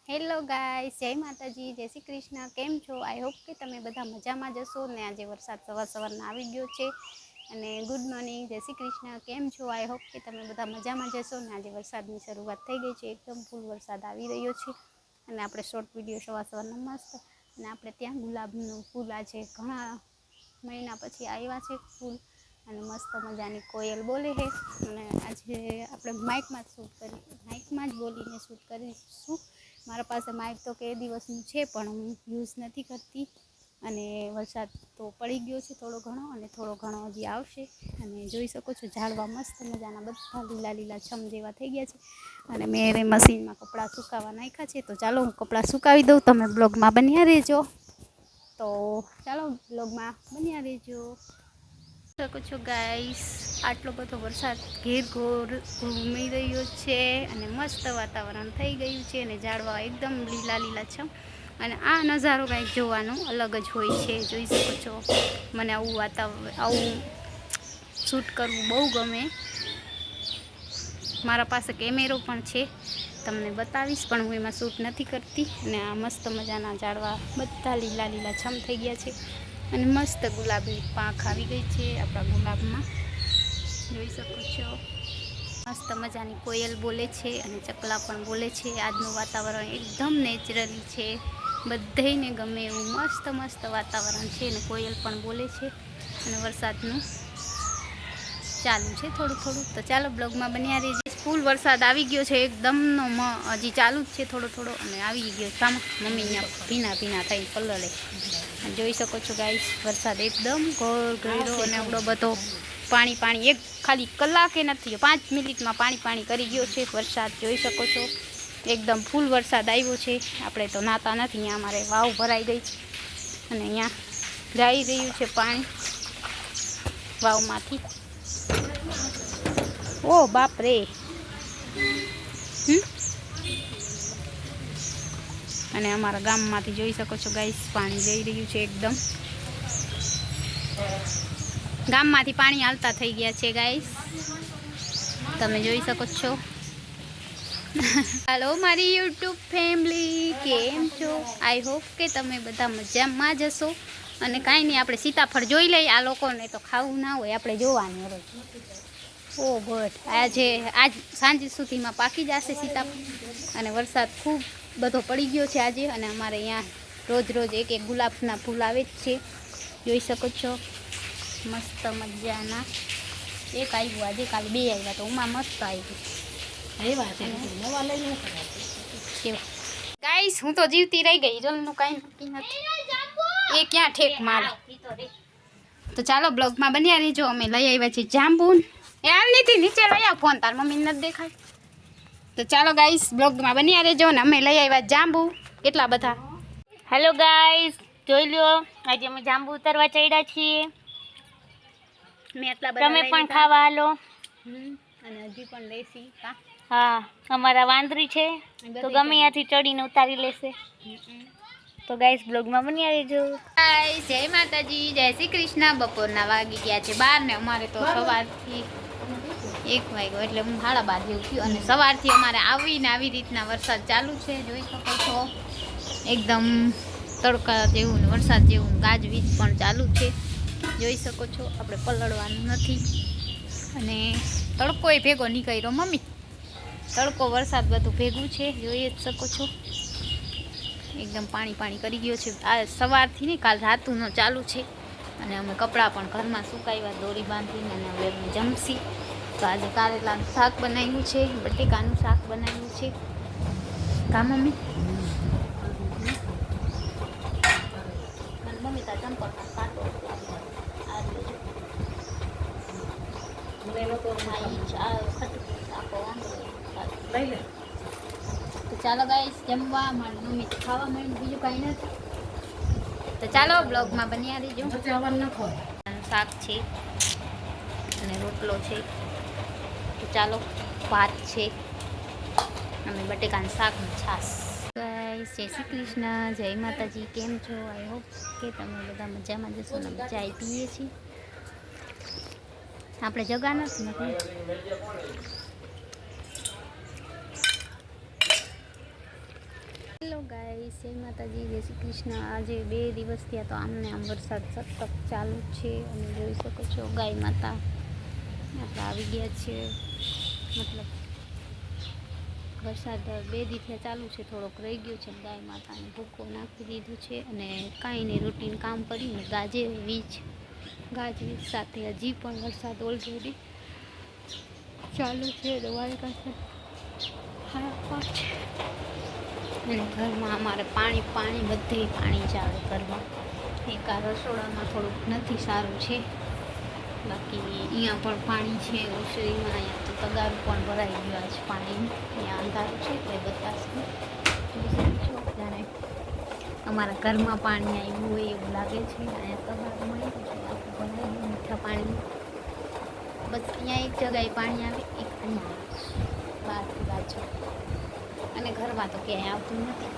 Hello guys, જય માતાજી, જય શ્રી કૃષ્ણ. કેમ છો? આઈ હોપ કે તમે બધા મજામાં જશો ને. આજે વરસાદ સવારના આવી ગયો છે અને ગુડ મોર્નિંગ, જય શ્રી કૃષ્ણ. કેમ છો? આઈ હોપ કે તમે બધા મજામાં જશો ને. આજે વરસાદની શરૂઆત થઈ ગઈ છે, એકદમ ફૂલ વરસાદ આવી રહ્યો છે અને આપણે શોર્ટ વિડીયો સવારના મસ્ત. અને આપણે ત્યાં ગુલાબનું ફૂલ આજે ઘણા મહિના પછી આવ્યા છે ફૂલ અને મસ્ત મજાની કોયલ બોલે છે. અને આજે આપણે માઇકમાં જ બોલીને શૂટ કરીશું. મારા પાસે માઇક તો કે દિવસનું છે પણ હું યુઝ નથી કરતી. અને વરસાદ તો પડી ગયો છે થોડો ઘણો અને થોડો ઘણો હજી આવશે. અને જોઈ શકો છો ઝાડવા મસ્ત મજાના બધા લીલા લીલા છમ જેવા થઈ ગયા છે. અને મેં મશીનમાં કપડાં સુકાવા નાખ્યા છે, તો ચાલો હું કપડાં સુકાવી દઉં. તમે બ્લોગમાં બન્યા રહેજો. તો ચાલો બ્લોગમાં બન્યા રહેજો. શકો છો ગાઈસ, આટલો બધો વરસાદ ઘેર ઘોર ઘૂમી રહ્યો છે અને મસ્ત વાતાવરણ થઈ ગયું છે અને ઝાડવા એકદમ લીલા લીલા છે. અને આ નજારો કંઈક જોવાનો અલગ જ હોય છે. જોઈ શકો છો, મને આવું શૂટ કરવું બહુ ગમે. મારા પાસે કેમેરો પણ છે, તમને બતાવીશ, પણ હું એમાં શૂટ નથી કરતી. અને આ મસ્ત મજાના ઝાડવા બધા લીલા લીલા છમ થઈ ગયા છે અને મસ્ત ગુલાબની પાંખ આવી ગઈ છે આપણા ગુલાબમાં. જોઈ શકો છો મસ્ત મજાની કોયલ બોલે છે અને ચકલા પણ બોલે છે. આજનું વાતાવરણ એકદમ નેચરલી છે, બધાને ગમે એવું મસ્ત મસ્ત વાતાવરણ છે. અને કોયલ પણ બોલે છે અને વરસાદનું ચાલુ છે થોડું થોડું. તો ચાલો બ્લોગમાં બન્યા રહીએ. ફૂલ વરસાદ આવી ગયો છે એકદમનો, હજી ચાલુ જ છે થોડો થોડો અને આવી ગયો. સામા મમ્મી અહીંયા ભીના ભીના થઈને પલળે. જોઈ શકો છો ગાઈસ, વરસાદ એકદમ ઘોર અને આવડો બધો પાણી એક ખાલી કલાકે નથી, 5 મિનિટમાં પાણી કરી ગયો છે વરસાદ. જોઈ શકો છો એકદમ ફૂલ વરસાદ આવ્યો છે. આપણે તો નાતા નથી, અહીંયા અમારે વાવ ભરાઈ ગઈ છે અને અહીંયા જઈ રહ્યું છે પાણી વાવમાંથી. ઓ બાપ રે. અને અમારા ગામમાંથી જોઈ શકો છો ગાઈસ, પાણી જઈ રહ્યું છે એકદમ. ગામમાંથી પાણી હાલતા થઈ ગયા છે ગાઈસ, તમે જોઈ શકો છો. હાલો મારી યુટ્યુબ ફેમિલી, કેમ છો? આઈ હોપ કે તમે બધા મજામાં જશો. અને કાંઈ નહીં, આપણે સીતાફળ જોઈ લઈએ. આ લોકોને તો ખાવું ના હોય, આપણે જોવાનું હોય. ઓ ગોડ, આજ સાંજ સુધીમાં પાકી જશે સીતાફળ. અને વરસાદ ખૂબ બધો પડી ગયો છે આજે. અને અમારે અહીંયા રોજ રોજ એક ગુલાબના ફૂલ આવે જ છે, જોઈ શકો છો. મસ્ત મજાના એક આવ્યું આજે, કાલે 2 આવ્યા, તો ઉમાં મસ્ત આવ્યું. ગાઈસ, હું તો જીવતી રહી ગઈ, જલનું કાંઈ નક્કી નથી. એ ક્યાં ઠેક મારે. તો ચાલો બ્લોગમાં બન્યા રહેજો. અમે લઈ આવ્યા છીએ જાંબુ. હાલ નથી, નીચે લઈ આવ ફોન, તાર મમ્મી નથી દેખાય. તો ચાલો ગાઈસ, બ્લોગમાં બન્યા રહેજો. ને અમે લઈ આવ્યા જાંબુ કેટલા બધા. હેલો ગાઈસ, જોઈ લો, આજે અમે જાંબુ ઉતરવા ચડ્યા છીએ. મેં એટલા બધા તમે પણ ખાવા હાલો. અને હજી પણ લેસી. હા, અમારા વાંદરી છે તો ગમે ત્યાંથી ચડીને ઉતારી લેશે. તો ગાઈસ, બ્લોગમાં બન્યા રહેજો. ગાઈસ, જય માતાજી, જય શ્રી કૃષ્ણ. બપોરના વાગી ગયા છે 12 ને અમારે તો સવારથી 1 વાગ્યો એટલે હું 12:30 જેવું થયું. અને સવારથી અમારે આવી રીતના વરસાદ ચાલુ છે, જોઈ શકો છો. એકદમ તડકા જેવું ને વરસાદ જેવું, ગાજવીજ પણ ચાલુ છે, જોઈ શકો છો. આપણે પલળવાનું નથી. અને તડકોય ભેગો નીકળ્યો મમ્મી, તડકો વરસાદ બધું ભેગું છે, જોઈ જ શકો છો. એકદમ પાણી કરી ગયો છે. આ સવારથી ને કાલ રાતનો ચાલુ છે. અને અમે કપડાં પણ ઘરમાં સુકાવ્યા દોરી બાંધીને. અને હવે અમે જમશી. તો આજે કારેલાનું શાક બનાવ્યું છે, બટેકાનું શાક બનાવ્યું છે. કા મમ્મી? મમ્મી તાર ચંપલ કાઢો. તો ચાલો ગાઈસ, જમવા. મારી મમ્મી ખાવા માંડી, બીજું કાંઈ નથી. તો ચાલો બ્લોગમાં બન્યા રહેજો. શાક છે અને રોટલો છે. તો ચાલો, ભાત છે અને બટેકાનું શાક ને છાશ. ગાઈસ, જય શ્રી કૃષ્ણ, જય માતાજી. કેમ છો? આઈ હોપ કે તમે બધા મજામાં જશો. ને ચાય પીએ છીએ આપણે, જગા નથી. હેલો ગાઈસ, જય માતાજી, જય શ્રી કૃષ્ણ. આજે 2 દિવસ થયા તો આમને આમ વરસાદ સતત ચાલુ છે અને જોઈ શકો છો ગાય માતા આપણે આવી ગયા છે. મતલબ વરસાદ 2 દિવસથી ચાલુ છે, થોડોક રહી ગયો છે. ગાય માતાને ભૂકો નાખી દીધો છે અને કાંઈ નહીં, રૂટીન કામ કરીને ગાજવીજ સાથે હજી પણ વરસાદ ઓલરેડી ચાલુ છે. દવાઈ પાસે અને ઘરમાં અમારે પાણી બધે પાણી જ આવે ઘરમાં. એક આ રસોડામાં થોડુંક નથી સારું છે, બાકી અહીંયા પણ પાણી છે. રસોઈમાં અહીંયા તો તગારું પણ ભરાઈ ગયું છે પાણીનું. અહીંયા અંધારું છે એટલે બતાવશે. જાણે અમારા ઘરમાં પાણી આવ્યું હોય એવું લાગે છે. અહીંયા તગારું મળી ગયું છે, આખું ભરાઈ ગયું મીઠા પાણી. બસ અહીંયા એક જગ્યાએ પાણી આવે, એક અહીંયા બહારથી બાજુ, અને ઘરમાં તો ક્યાંય આવતું નથી.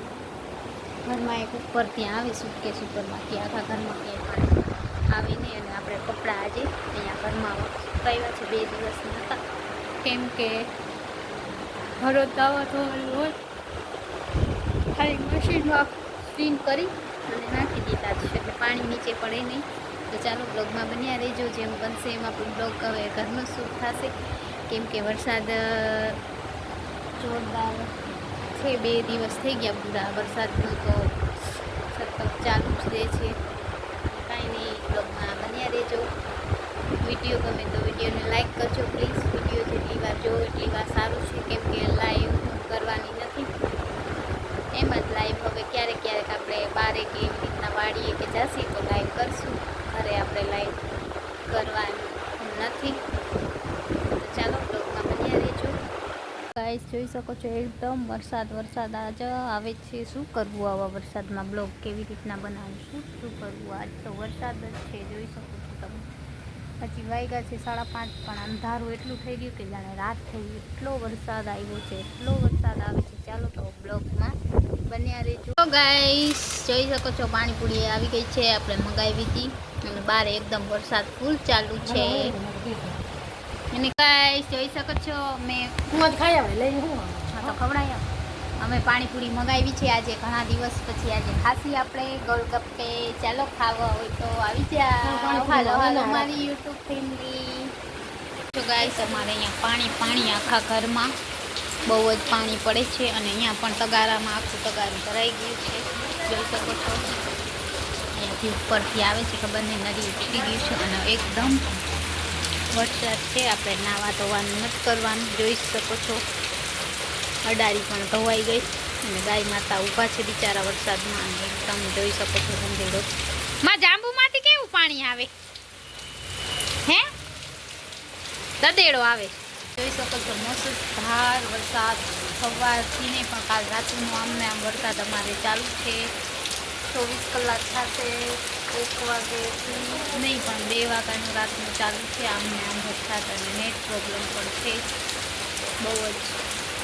ઘરમાં એક ઉપર ત્યાં આવે સુટકેસ ઉપર, બાકી આખા ઘરમાં ક્યાંય પાણી આવે નહીં. અને આપણે કપડાં આજે અહીંયા ઘરમાં સુકાવ્યા છે, 2 દિવસના હતા, કેમ કે ભરોત દાવા ધોવાનું હોય, ખાલી મશીનમાં સ્પિન કરી અને નાખી દીધા છે એટલે પાણી નીચે પડે નહીં. તો ચાલો બ્લોગમાં બન્યા રહેજો, જેમ બનશે એમ આપણું બ્લોગ હવે ઘરનો શૂટ થશે, કેમ કે વરસાદ જોરદાર છે. 2 દિવસ થઈ ગયા પૂરા વરસાદનું, તો સતત ચાલુ જ રહે છે. કાંઈ નહીં, બ્લોગમાં બન્યા રહેજો. વિડીયો ગમે તો વિડીયોને લાઈક કરજો પ્લીઝ. વિડીયો જેટલી વાર જો એટલી વાર સારું છે, કેમ કે લાઈવ કરવાની નથી. એમ જ લાઈવ હવે ક્યારેક આપણે બારે કે એવી રીતના વાળીએ કે જશે તો લાઈવ કરશું. ઘરે આપણે લાઈવ કરવાની નથી. તો ચાલો બ્લોગમાં બન્યા રહેજો. ગાઈસ જોઈ શકો છો એકદમ વરસાદ આજ આવે છે. શું કરવું આવા વરસાદમાં બ્લોગ કેવી રીતના બનાવીશું, શું કરવું? આજ તો વરસાદ જ છે, જોઈ શકો છો તમે. પછી વાગ્યા છે 5:30, પણ અંધારું એટલું થઈ ગયું કે જાણે રાત થઈ ગઈ. એટલો વરસાદ આવ્યો છે, એટલો વરસાદ આવે છે. ચાલો તો બ્લોગમાં બન્યા રહેજો. તો ગાઈસ જોઈ શકો છો પાણીપુરી આવી ગઈ છે, આપણે મંગાવી હતી અને બહાર એકદમ વરસાદ ફૂલ ચાલુ છે. અને ગાઈસ જોઈ શકો છો મેં હા તો ખવડાવી આવો. અમે પાણીપુરી મંગાવી છે આજે, ઘણા દિવસ પછી આજે ખાસી આપણે ગોલગપ્પે. ચાલો ખાવા હોય તો આવી જાઓ. હાલો મારી યુટ્યુબ ફેમિલી. તો ગાઈસ અમારે અહીંયા પાણી આખા ઘરમાં બહુ જ પાણી પડે છે, અને અહીંયા પણ તગારામાં આખું તગારું ભરાઈ ગયું છે, જોઈ શકો છો. અહીંયાથી ઉપરથી આવે છે, ખબર નહીં, નદી ઉતરી ગયું છે અને એકદમ વરસાદ છે. આપણે નાવા ધોવાનું નથી કરવાનું, જોઈ શકો છો. અડારી પણ ધોવાઈ ગઈ અને ગાય માતા ઊભા છે બિચારા વરસાદમાં, અને એકદમ જોઈ શકો છો અંધેરો. માં જાંબુમાંથી કેવું પાણી આવે હે, દદેડો આવે. જોઈ શકો છો મુસળધાર વરસાદ સવારથી નહીં પણ કાલ રાતનો આમને આમ વરસાદ અમારે ચાલુ છે. 24 કલાક થશે, 1 વાગેથી નહીં પણ 2 વાગ્યાનું રાતનું ચાલુ છે આમને આમ વરસાદ, અને નેટ પ્રોબ્લેમ પણ છે બહુ જ.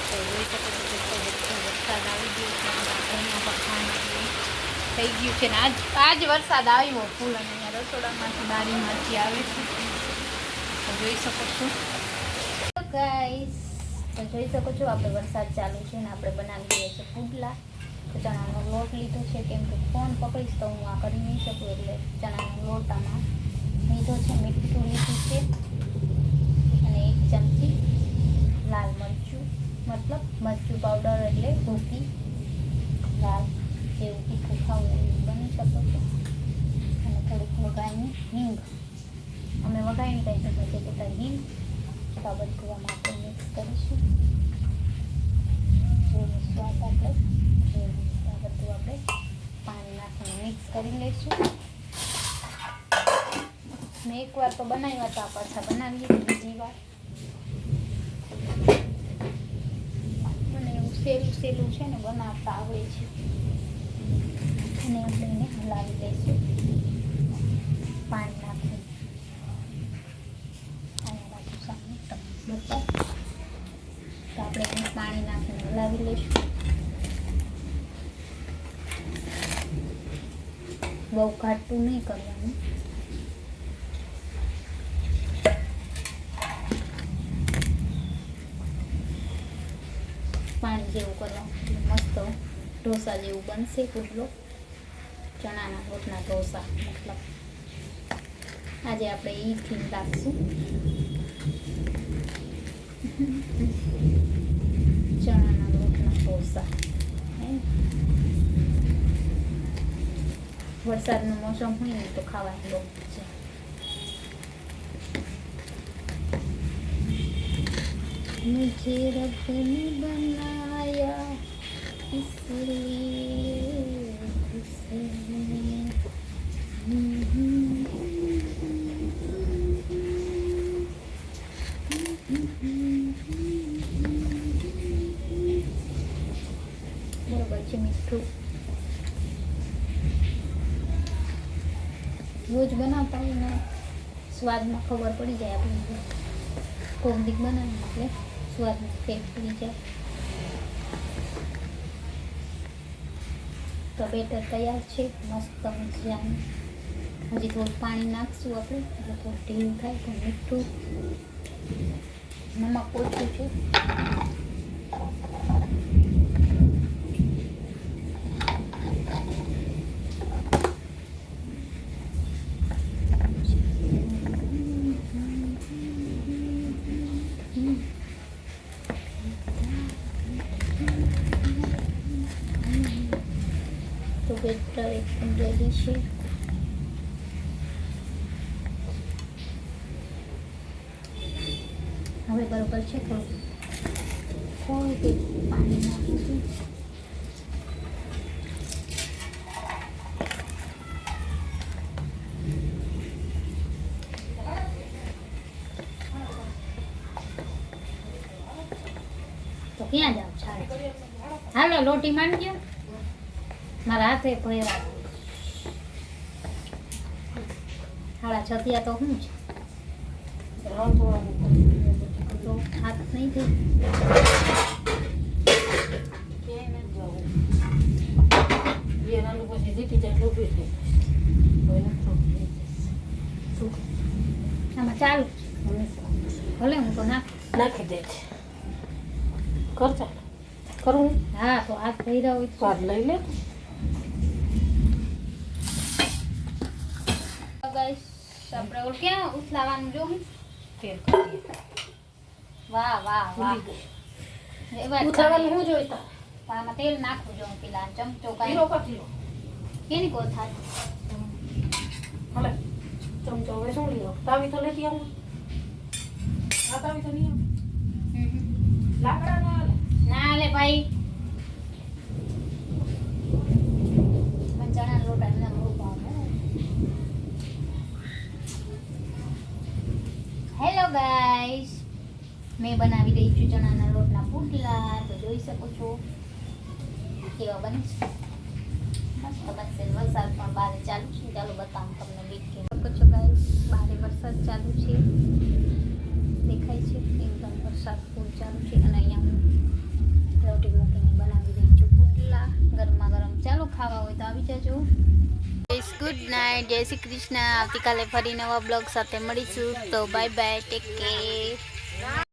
તો જોઈ શકો છો કેટલો બધો વરસાદ આવી ગયો છે. અહીંયા પણ પાણી થઈ ગયું છે ને આજ વરસાદ આવ્યો ફૂલ, અને અહીંયા રસોડામાંથી બારીમાંથી આવે છે, તો જોઈ શકો છો. ગાઈસ તો જોઈ શકો છો આપણે વરસાદ ચાલુ છે ને આપણે બનાવી દઈએ છીએ પુડલા. તો ચણાનો લોટ લીધો છે, કેમ કે ફોન પકડીશ તો હું આ કરી નહીં શકું, એટલે ચણાનો લોટ આમાં લીધો છે. મીઠું લીધું છે અને 1 ચમચી લાલ મરચું, મતલબ મરચું પાવડર એટલે ભૂકી લાલ, જેવું તીખું ખાવું એવું બની શકો છો. અને થોડીક વઘાઈને હિંગ, અમે વઘાઈને કહી શકીએ છીએ કે હિંગ. આ બધું આમાં આપણે મિક્સ કરીશું. જેવું સ્વાદ આપણે આ બધું આપણે પાણી નાખીને મિક્સ કરી લઈશું. મેં એકવાર તો બનાવ્યા હતા, પાછા બનાવીએ બીજી વાર. મને એવું સહેલું છે ને બનાવતા આવડે છે. અને આપણે એને હલાવી લઈશું પાણી નાખીને. તો આપણે એને પાણી નાખીને હલાવી લઈશું. બહુ ઘાટું નહીં કરવાનું. પાણી જેવું કરવાનું, મસ્ત ઢોસા જેવું બનશે પુડલો, ચણાના લોટના ઢોસા મતલબ. આજે આપણે એ થીમ રાખશું, ચણાના લોટના ઢોસા. વરસાદનું મોસમ હોય ને તો ખાવાની બહુ મજા. मुझे रब ने बनाया इसलिए उसे बराबर છે મીઠું. રોજ બનાવતા હોય ને સ્વાદમાં ખબર પડી જાય આપણને. કોમડીક બનાવીએ એટલે સ્વાદમાં ફેર પડી જાય. તો બેટર તૈયાર છે મસ્ત મજાનું. હજી થોડું પાણી નાખશું આપણે એટલે થોડું ઢીલું થાય. તો મીઠું, નમક ઓછું છે. તો બેટર એકદમ રેડી છે. હવે બરોબર છે. થોડું પાણી નાખીશું. તો ક્યાં જાવ છાડે? હાલો લોટી માંડજો. મારા હાથે ભર્યા 6:30 તો શું છે? તો હાથ નહીં થઈ. આમાં ચાલુ ભલે હું તો નાખી દે કર ચાલ કરું. હા તો હાથ ભર્યા હોય તો સ્વાદ લઈ લે. ગાઈસ આપણે ઓલ ક્યાં ઉથલાવાનું જો. તેલ કરી વાહ વાહ વાહ. ઉથાવાનું શું જોઈતા આમાં તેલ નાખવું જો. પેલા ચમચો કાંઈ જીરો કાઢી લો. કેની કોથા ભલે ચમચો હવે શું લીધો? તાવી તો લેતી આવું. આ તાવી તો નહીં આવે. લાકડા ના હાલે. ના લે ભાઈ. મને ચણાના લોટ એમને બહુ ભાવે. હેલો ગાઈસ, મેં બનાવી રહી છું ચણાના લોટના પુડલા. તો જોઈ શકો છો કેવા બને છે. મસ્ત બનશે. વરસાદ પણ બહાર ચાલુ છે. ચાલો બતાવું તમને બીટ કે શકો છો ગાઈસ. બહાર વરસાદ ચાલુ છે, દેખાય છે એકદમ વરસાદ ફૂલ ચાલુ છે. અને અહીંયા હું રોટી મૂકીને બનાવી રહી છું પુડલા ગરમા ગરમ. ચાલો ખાવા હોય તો આવી જજો. ગુડ નાઇટ, જય શ્રી કૃષ્ણ. આવતીકાલે ફરી નવા બ્લોગ સાથે મળીશું. તો બાય બાય, ટેક કેર.